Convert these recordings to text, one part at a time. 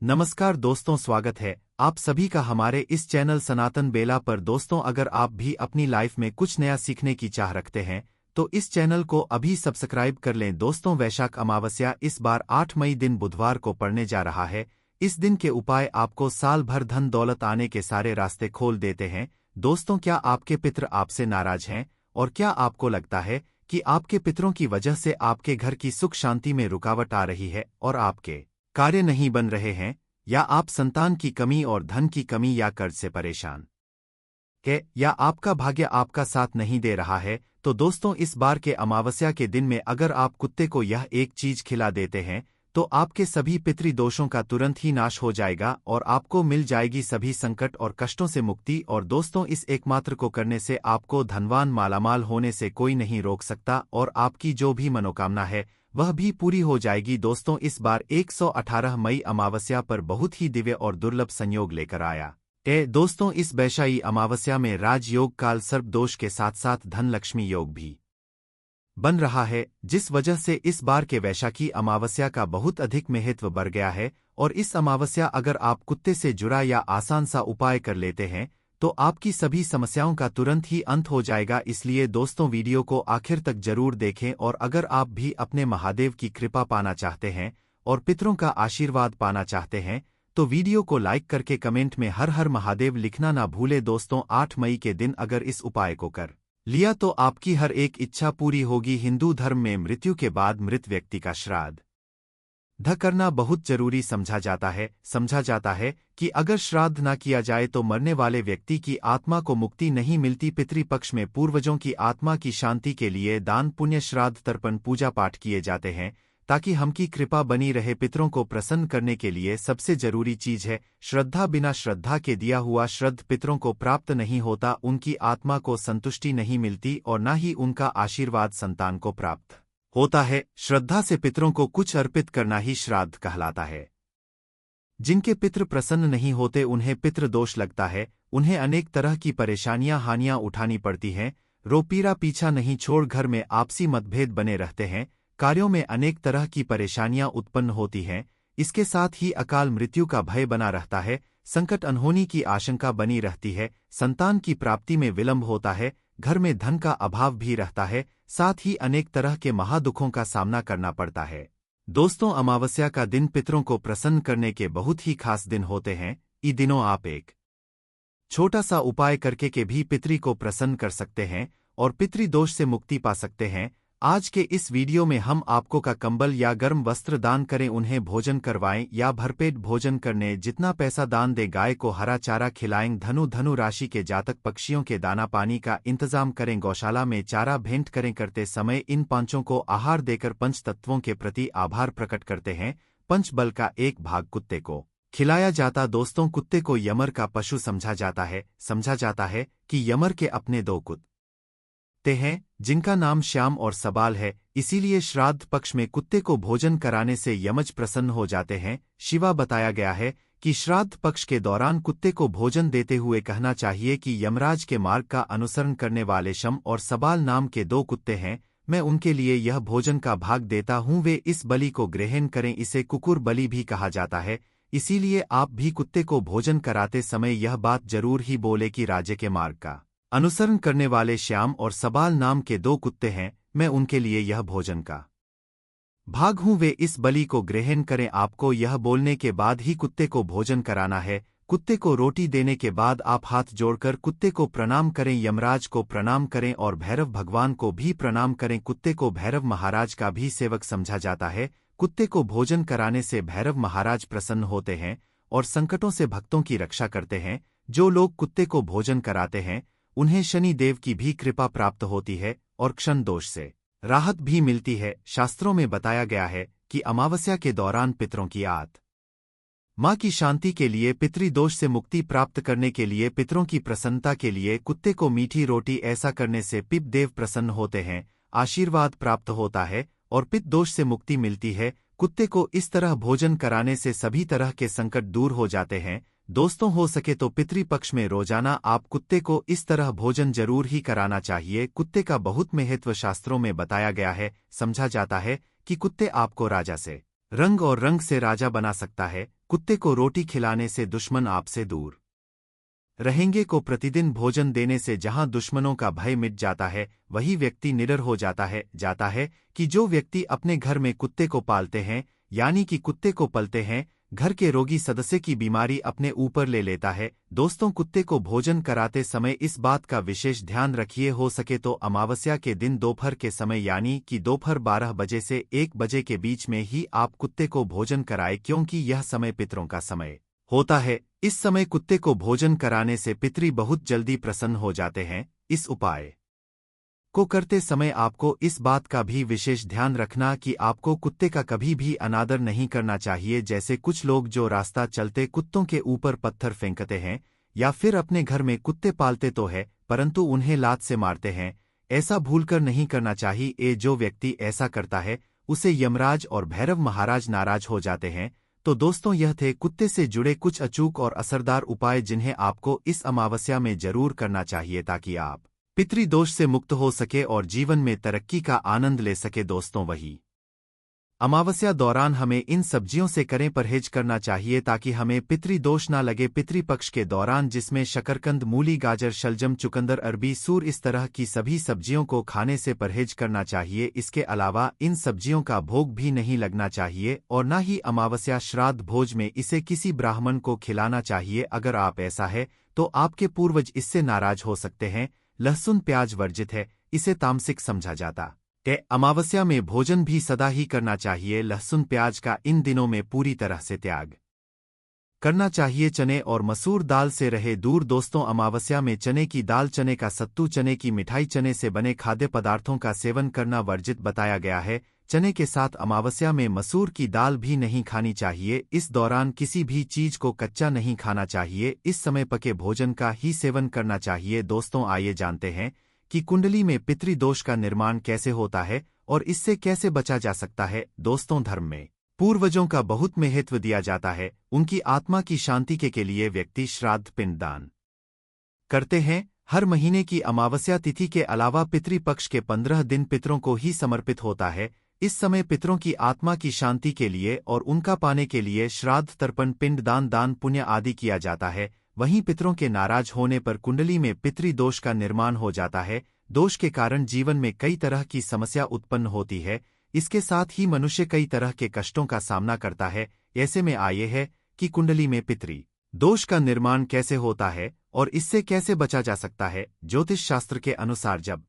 नमस्कार दोस्तों, स्वागत है आप सभी का हमारे इस चैनल सनातन बेला पर। दोस्तों, अगर आप भी अपनी लाइफ में कुछ नया सीखने की चाह रखते हैं तो इस चैनल को अभी सब्सक्राइब कर लें। दोस्तों, वैशाख अमावस्या इस बार 8 मई दिन बुधवार को पड़ने जा रहा है। इस दिन के उपाय आपको साल भर धन दौलत आने के सारे रास्ते खोल देते हैं। दोस्तों, क्या आपके पितृ आपसे नाराज हैं? और क्या आपको लगता है कि आपके पितरों की वजह से आपके घर की सुख शांति में रुकावट आ रही है और आपके कार्य नहीं बन रहे हैं, या आप संतान की कमी और धन की कमी या कर्ज से परेशान है, या आपका भाग्य आपका साथ नहीं दे रहा है? तो दोस्तों, इस बार के अमावस्या के दिन में अगर आप कुत्ते को यह एक चीज खिला देते हैं तो आपके सभी पितृ दोषों का तुरंत ही नाश हो जाएगा और आपको मिल जाएगी सभी संकट और कष्टों से मुक्ति। और दोस्तों, इस एकमात्र को करने से आपको धनवान मालामाल होने से कोई नहीं रोक सकता और आपकी जो भी मनोकामना है वह भी पूरी हो जाएगी। दोस्तों, इस बार 118 मई अमावस्या पर बहुत ही दिव्य और दुर्लभ संयोग लेकर आया है। दोस्तों, इस वैशाखी अमावस्या में राजयोग काल सर्प दोष के साथ साथ धन लक्ष्मी योग भी बन रहा है, जिस वजह से इस बार के वैशाखी अमावस्या का बहुत अधिक महत्व बढ़ गया है। और इस अमावस्या अगर आप कुत्ते से जुड़ा या आसान सा उपाय कर लेते हैं तो आपकी सभी समस्याओं का तुरंत ही अंत हो जाएगा। इसलिए दोस्तों, वीडियो को आखिर तक जरूर देखें। और अगर आप भी अपने महादेव की कृपा पाना चाहते हैं और पितरों का आशीर्वाद पाना चाहते हैं तो वीडियो को लाइक करके कमेंट में हर हर महादेव लिखना ना भूलें। दोस्तों, 8 मई के दिन अगर इस उपाय को कर लिया तो आपकी हर एक इच्छा पूरी होगी। हिंदू धर्म में मृत्यु के बाद मृत व्यक्ति का श्राद्ध करना बहुत जरूरी समझा जाता है कि अगर श्राद्ध न किया जाए तो मरने वाले व्यक्ति की आत्मा को मुक्ति नहीं मिलती। पितृपक्ष में पूर्वजों की आत्मा की शांति के लिए दान पुण्य श्राद्ध तर्पण पूजा पाठ किए जाते हैं ताकि हमकी कृपा बनी रहे। पितरों को प्रसन्न करने के लिए सबसे जरूरी चीज है श्रद्धा। बिना श्रद्धा के दिया हुआ श्राद्ध पितरों को प्राप्त नहीं होता, उनकी आत्मा को संतुष्टि नहीं मिलती और न ही उनका आशीर्वाद संतान को प्राप्त होता है। श्रद्धा से पितरों को कुछ अर्पित करना ही श्राद्ध कहलाता है। जिनके पितृ प्रसन्न नहीं होते उन्हें पितृ दोष लगता है, उन्हें अनेक तरह की परेशानियां हानियां उठानी पड़ती हैं। रोपीरा पीछा नहीं छोड़ घर में आपसी मतभेद बने रहते हैं, कार्यों में अनेक तरह की परेशानियां उत्पन्न होती हैं। इसके साथ ही अकाल मृत्यु का भय बना रहता है, संकट अनहोनी की आशंका बनी रहती है, संतान की प्राप्ति में विलंब होता है, घर में धन का अभाव भी रहता है, साथ ही अनेक तरह के महादुखों का सामना करना पड़ता है। दोस्तों, अमावस्या का दिन पितरों को प्रसन्न करने के बहुत ही खास दिन होते हैं। इन दिनों आप एक छोटा सा उपाय करके के भी पितरी को प्रसन्न कर सकते हैं और पितृ दोष से मुक्ति पा सकते हैं। आज के इस वीडियो में हम आपको का कंबल या गर्म वस्त्र दान करें, उन्हें भोजन करवाएं या भरपेट भोजन करने जितना पैसा दान दे, गाय को हरा चारा खिलाएं, धनु राशि के जातक पक्षियों के दाना पानी का इंतजाम करें, गौशाला में चारा भेंट करें। करते समय इन पांचों को आहार देकर पंच तत्वों के प्रति आभार प्रकट करते हैं। पंच बल का एक भाग कुत्ते को खिलाया जाता। दोस्तों, कुत्ते को यमर का पशु समझा जाता है कि यमर के अपने दो कुत्ते हैं जिनका नाम श्याम और सबाल है, इसीलिए श्राद्ध पक्ष में कुत्ते को भोजन कराने से यमज प्रसन्न हो जाते हैं। शिवा बताया गया है कि श्राद्ध पक्ष के दौरान कुत्ते को भोजन देते हुए कहना चाहिए कि यमराज के मार्ग का अनुसरण करने वाले शम और सबाल नाम के दो कुत्ते हैं, मैं उनके लिए यह भोजन का भाग देता हूं, वे इस बलि को ग्रहण करें। इसे कुकुर बलि भी कहा जाता है। इसीलिए आप भी कुत्ते को भोजन कराते समय यह बात जरूर ही बोले कि राज्य के मार्ग का अनुसरण करने वाले श्याम और सबाल नाम के दो कुत्ते हैं, मैं उनके लिए यह भोजन का भाग हूं, वे इस बलि को ग्रहण करें। आपको यह बोलने के बाद ही कुत्ते को भोजन कराना है। कुत्ते को रोटी देने के बाद आप हाथ जोड़कर कुत्ते को प्रणाम करें, यमराज को प्रणाम करें और भैरव भगवान को भी प्रणाम करें। कुत्ते को भैरव महाराज का भी सेवक समझा जाता है। कुत्ते को भोजन कराने से भैरव महाराज प्रसन्न होते हैं और संकटों से भक्तों की रक्षा करते हैं। जो लोग कुत्ते को भोजन कराते हैं उन्हें शनि देव की भी कृपा प्राप्त होती है और क्षण दोष से राहत भी मिलती है। शास्त्रों में बताया गया है कि अमावस्या के दौरान पितरों की माँ की शांति के लिए, पितृदोष से मुक्ति प्राप्त करने के लिए, पितरों की प्रसन्नता के लिए कुत्ते को मीठी रोटी ऐसा करने से पिप देव प्रसन्न होते हैं, आशीर्वाद प्राप्त होता है और पित्त दोष से मुक्ति मिलती है। कुत्ते को इस तरह भोजन कराने से सभी तरह के संकट दूर हो जाते हैं। दोस्तों, हो सके तो पितृपक्ष में रोजाना आप कुत्ते को इस तरह भोजन जरूर ही कराना चाहिए। कुत्ते का बहुत महत्व शास्त्रों में बताया गया है। समझा जाता है कि कुत्ते आपको राजा से रंग और रंग से राजा बना सकता है। कुत्ते को रोटी खिलाने से दुश्मन आपसे दूर रहेंगे। को प्रतिदिन भोजन देने से जहां दुश्मनों का भय मिट जाता है, वही व्यक्ति निडर हो जाता है कि जो व्यक्ति अपने घर में कुत्ते को पालते हैं, यानी कि कुत्ते को पलते हैं, घर के रोगी सदस्य की बीमारी अपने ऊपर ले लेता है। दोस्तों, कुत्ते को भोजन कराते समय इस बात का विशेष ध्यान रखिए, हो सके तो अमावस्या के दिन दोपहर के समय यानी कि दोपहर 12 बजे से 1 बजे के बीच में ही आप कुत्ते को भोजन कराएं, क्योंकि यह समय पितरों का समय होता है। इस समय कुत्ते को भोजन कराने से पितरी बहुत जल्दी प्रसन्न हो जाते हैं। इस उपाय को करते समय आपको इस बात का भी विशेष ध्यान रखना कि आपको कुत्ते का कभी भी अनादर नहीं करना चाहिए। जैसे कुछ लोग जो रास्ता चलते कुत्तों के ऊपर पत्थर फेंकते हैं, या फिर अपने घर में कुत्ते पालते तो है परंतु उन्हें लात से मारते हैं। ऐसा भूलकर नहीं करना चाहिए। जो व्यक्ति ऐसा करता है उसे यमराज और भैरव महाराज नाराज हो जाते हैं। तो दोस्तों, यह थे कुत्ते से जुड़े कुछ अचूक और असरदार उपाय जिन्हें आपको इस अमावस्या में जरूर करना चाहिए, ताकि आप पितृदोष से मुक्त हो सके और जीवन में तरक्की का आनंद ले सके। दोस्तों, वही अमावस्या दौरान हमें इन सब्जियों से करें परहेज करना चाहिए ताकि हमें पितृदोष ना लगे। पितृपक्ष के दौरान जिसमें शकरकंद, मूली, गाजर, शलजम, चुकंदर, अरबी, सूर इस तरह की सभी सब्जियों को खाने से परहेज करना चाहिए। इसके अलावा इन सब्जियों का भोग भी नहीं लगना चाहिए और न ही अमावस्या श्राद्ध भोज में इसे किसी ब्राह्मण को खिलाना चाहिए। अगर आप ऐसा है तो आपके पूर्वज इससे नाराज हो सकते हैं। लहसुन प्याज वर्जित है, इसे तामसिक समझा जाता है। अमावस्या में भोजन भी सदा ही करना चाहिए। लहसुन प्याज का इन दिनों में पूरी तरह से त्याग करना चाहिए। चने और मसूर दाल से रहे दूर। दोस्तों, अमावस्या में चने की दाल, चने का सत्तू, चने की मिठाई, चने से बने खाद्य पदार्थों का सेवन करना वर्जित बताया गया है। चने के साथ अमावस्या में मसूर की दाल भी नहीं खानी चाहिए। इस दौरान किसी भी चीज को कच्चा नहीं खाना चाहिए। इस समय पके भोजन का ही सेवन करना चाहिए। दोस्तों, आइए जानते हैं कि कुंडली में पितृदोष का निर्माण कैसे होता है और इससे कैसे बचा जा सकता है। दोस्तों, धर्म में पूर्वजों का बहुत महत्व दिया जाता है। उनकी आत्मा की शांति के लिए व्यक्ति श्राद्ध पिंडदान करते हैं। हर महीने की अमावस्या तिथि के अलावा पितृपक्ष के 15 दिन पितरों को ही समर्पित होता है। इस समय पितरों की आत्मा की शांति के लिए और उनका पाने के लिए श्राद्ध, तर्पण, पिंडदान, दान पुण्य आदि किया जाता है। वहीं पितरों के नाराज होने पर कुंडली में पितृदोष का निर्माण हो जाता है। दोष के कारण जीवन में कई तरह की समस्या उत्पन्न होती है। इसके साथ ही मनुष्य कई तरह के कष्टों का सामना करता है। ऐसे में आए है कि कुंडली में पितृ दोष का निर्माण कैसे होता है और इससे कैसे बचा जा सकता है। ज्योतिष शास्त्र के अनुसार जब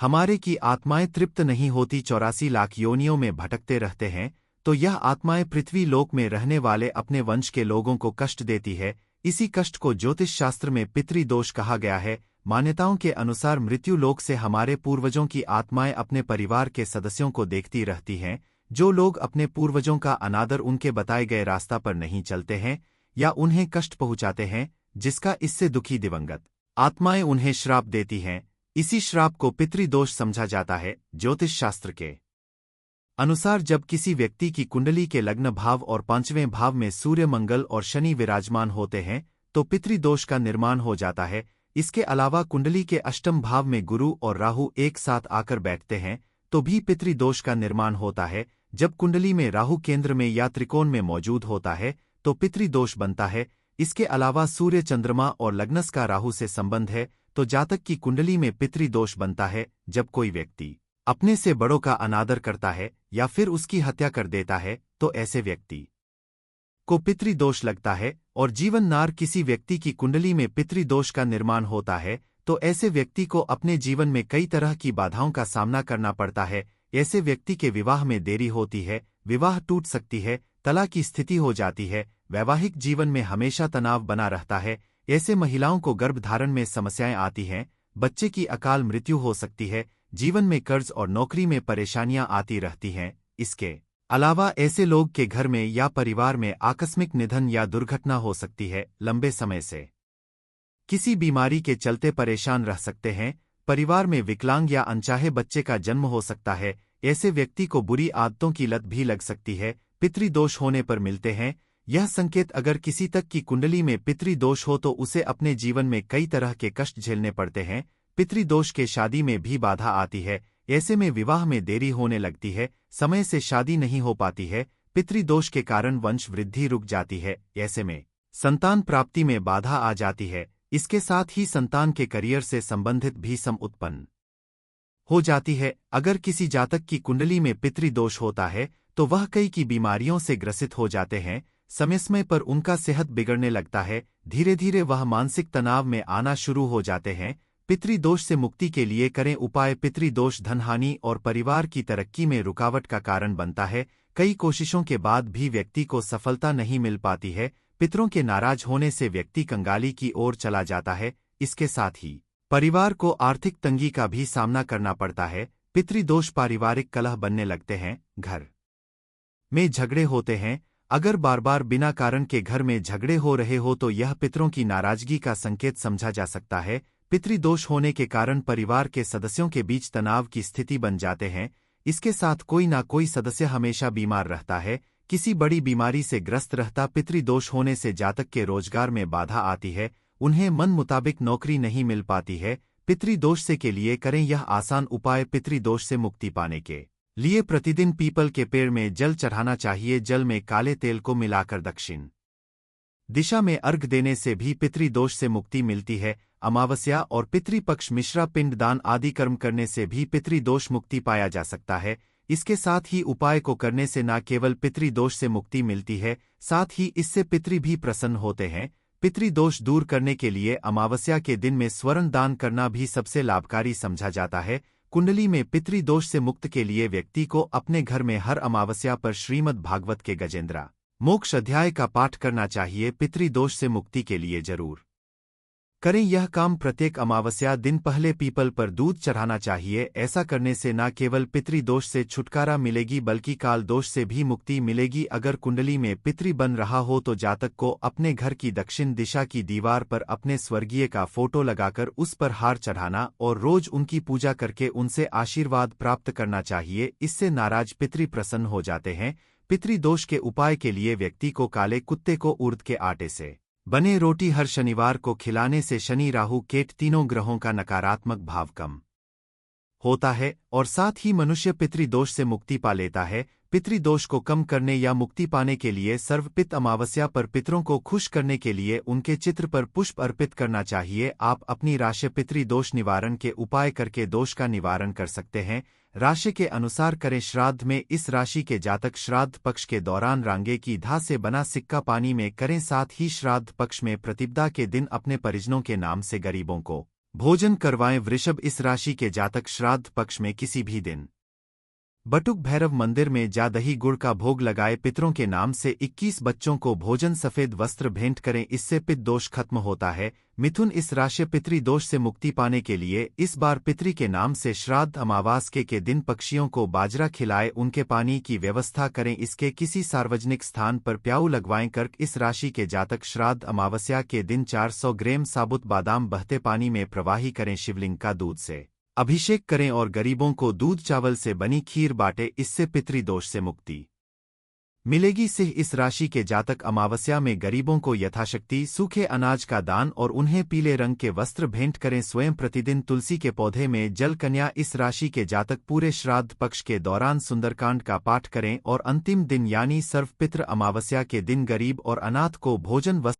हमारे की आत्माएं तृप्त नहीं होती, 84 लाख योनियों में भटकते रहते हैं, तो यह आत्माएं पृथ्वी लोक में रहने वाले अपने वंश के लोगों को कष्ट देती है। इसी कष्ट को ज्योतिष शास्त्र में पितृदोष कहा गया है। मान्यताओं के अनुसार मृत्यु लोक से हमारे पूर्वजों की आत्माएं अपने परिवार के सदस्यों को देखती रहती हैं। जो लोग अपने पूर्वजों का अनादर, उनके बताए गए रास्ता पर नहीं चलते हैं या उन्हें कष्ट पहुंचाते हैं, जिसका इससे दुखी दिवंगत आत्माएं उन्हें श्राप देती हैं। इसी श्राप को पितृदोष समझा जाता है। ज्योतिष शास्त्र के अनुसार जब किसी व्यक्ति की कुंडली के लग्न भाव और 5वें भाव में सूर्य, मंगल और शनि विराजमान होते हैं तो पितृदोष का निर्माण हो जाता है। इसके अलावा कुंडली के अष्टम भाव में गुरु और राहु एक साथ आकर बैठते हैं तो भी पितृदोष का निर्माण होता है। जब कुंडली में राहु केंद्र में या त्रिकोण में मौजूद होता है तो पितृदोष बनता है। इसके अलावा सूर्य, चंद्रमा और लग्नस का राहु से संबंध है तो जातक की कुंडली में पितृदोष बनता है। जब कोई व्यक्ति अपने से बड़ों का अनादर करता है या फिर उसकी हत्या कर देता है तो ऐसे व्यक्ति को पितृदोष लगता है। और जीवन नार किसी व्यक्ति की कुंडली में पितृदोष का निर्माण होता है तो ऐसे व्यक्ति को अपने जीवन में कई तरह की बाधाओं का सामना करना पड़ता है। ऐसे व्यक्ति के विवाह में देरी होती है, विवाह टूट सकती है, तलाक की स्थिति हो जाती है, वैवाहिक जीवन में हमेशा तनाव बना रहता है। ऐसे महिलाओं को गर्भधारण में समस्याएं आती हैं, बच्चे की अकाल मृत्यु हो सकती है, जीवन में कर्ज और नौकरी में परेशानियां आती रहती हैं। इसके अलावा ऐसे लोग के घर में या परिवार में आकस्मिक निधन या दुर्घटना हो सकती है। लंबे समय से किसी बीमारी के चलते परेशान रह सकते हैं। परिवार में विकलांग या अनचाहे बच्चे का जन्म हो सकता है। ऐसे व्यक्ति को बुरी आदतों की लत भी लग सकती है। पितृदोष होने पर मिलते हैं यह संकेत। अगर किसी तक की कुंडली में पितृदोष हो तो उसे अपने जीवन में कई तरह के कष्ट झेलने पड़ते हैं। पितृदोष के शादी में भी बाधा आती है। ऐसे में विवाह में देरी होने लगती है, समय से शादी नहीं हो पाती है। पितृदोष के कारण वंश वृद्धि रुक जाती है। ऐसे में संतान प्राप्ति में बाधा आ जाती है। इसके साथ ही संतान के करियर से संबंधित भी सम उत्पन्न हो जाती है। अगर किसी जातक की कुंडली में पितृदोष होता है तो वह कई की बीमारियों से ग्रसित हो जाते हैं। समय समय पर उनका सेहत बिगड़ने लगता है। धीरे धीरे वह मानसिक तनाव में आना शुरू हो जाते हैं। पितृदोष से मुक्ति के लिए करें उपाय। पितृदोष धनहानि और परिवार की तरक्की में रुकावट का कारण बनता है। कई कोशिशों के बाद भी व्यक्ति को सफलता नहीं मिल पाती है। पितरों के नाराज होने से व्यक्ति कंगाली की ओर चला जाता है। इसके साथ ही परिवार को आर्थिक तंगी का भी सामना करना पड़ता है। पितृदोष पारिवारिक कलह बनने लगते हैं। घर में झगड़े होते हैं। अगर बार बार बिना कारण के घर में झगड़े हो रहे हो तो यह पितरों की नाराजगी का संकेत समझा जा सकता है। पितृदोष होने के कारण परिवार के सदस्यों के बीच तनाव की स्थिति बन जाते हैं। इसके साथ कोई ना कोई सदस्य हमेशा बीमार रहता है, किसी बड़ी बीमारी से ग्रस्त रहता। पितृदोष होने से जातक के रोजगार में बाधा आती है। उन्हें मन मुताबिक नौकरी नहीं मिल पाती है। पितृदोष से के लिए करें यह आसान उपाय। पितृदोष से मुक्ति पाने के लिए प्रतिदिन पीपल के पेड़ में जल चढ़ाना चाहिए। जल में काले तेल को मिलाकर दक्षिण दिशा में अर्घ देने से भी पितृदोष से मुक्ति मिलती है। अमावस्या और पितृपक्ष मिश्रा पिंड दान आदि कर्म करने से भी पितृदोष मुक्ति पाया जा सकता है। इसके साथ ही उपाय को करने से न केवल पितृदोष से मुक्ति मिलती है, साथ ही इससे पितृ भी प्रसन्न होते हैं। पितृदोष दूर करने के लिए अमावस्या के दिन में स्वर्ण दान करना भी सबसे लाभकारी समझा जाता है। कुंडली में पितृदोष से मुक्त के लिए व्यक्ति को अपने घर में हर अमावस्या पर श्रीमद् भागवत के गजेंद्र मोक्ष अध्याय का पाठ करना चाहिए। पितृदोष से मुक्ति के लिए जरूर करें यह काम। प्रत्येक अमावस्या दिन पहले पीपल पर दूध चढ़ाना चाहिए। ऐसा करने से न केवल पितृदोष से छुटकारा मिलेगी बल्कि काल दोष से भी मुक्ति मिलेगी। अगर कुंडली में पितृ बन रहा हो तो जातक को अपने घर की दक्षिण दिशा की दीवार पर अपने स्वर्गीय का फोटो लगाकर उस पर हार चढ़ाना और रोज उनकी पूजा करके उनसे आशीर्वाद प्राप्त करना चाहिए। इससे नाराज पितृ प्रसन्न हो जाते हैं। पितृदोष के उपाय के लिए व्यक्ति को काले कुत्ते को उड़द के आटे से बने रोटी हर शनिवार को खिलाने से शनि राहु केत तीनों ग्रहों का नकारात्मक भाव कम होता है और साथ ही मनुष्य पितृदोष से मुक्ति पा लेता है। पितृदोष को कम करने या मुक्ति पाने के लिए सर्वपित अमावस्या पर पितरों को खुश करने के लिए उनके चित्र पर पुष्प अर्पित करना चाहिए। आप अपनी राशि पितृदोष निवारण के उपाय करके दोष का निवारण कर सकते हैं। राशि के अनुसार करें श्राद्ध में इस राशि के जातक श्राद्ध पक्ष के दौरान रांगे की धा से बना सिक्का पानी में करें। साथ ही श्राद्ध पक्ष में प्रतिपदा के दिन अपने परिजनों के नाम से गरीबों को भोजन करवाएं। वृषभ इस राशि के जातक श्राद्ध पक्ष में किसी भी दिन बटुक भैरव मंदिर में जा दही गुड़ का भोग लगाए। पितरों के नाम से 21 बच्चों को भोजन सफेद वस्त्र भेंट करें। इससे पितृ दोष खत्म होता है। मिथुन इस राशि पितृदोष से मुक्ति पाने के लिए इस बार पितृ के नाम से श्राद्ध अमावास के दिन पक्षियों को बाजरा खिलाए, उनके पानी की व्यवस्था करें। इसके किसी सार्वजनिक स्थान पर प्याऊ लगवाएं। कर्क इस राशि के जातक श्राद्ध अमावस्या के दिन 400 ग्राम साबुत बादाम बहते पानी में प्रवाही करें। शिवलिंग का दूध से अभिषेक करें और गरीबों को दूध चावल से बनी खीर बांटे। इससे पितृदोष से मुक्ति मिलेगी। सिंह इस राशि के जातक अमावस्या में गरीबों को यथाशक्ति सूखे अनाज का दान और उन्हें पीले रंग के वस्त्र भेंट करें। स्वयं प्रतिदिन तुलसी के पौधे में जल। कन्या इस राशि के जातक पूरे श्राद्ध पक्ष के दौरान सुंदरकांड का पाठ करें और अंतिम दिन यानी सर्वपितृ अमावस्या के दिन गरीब और अनाथ को भोजन वस्त्र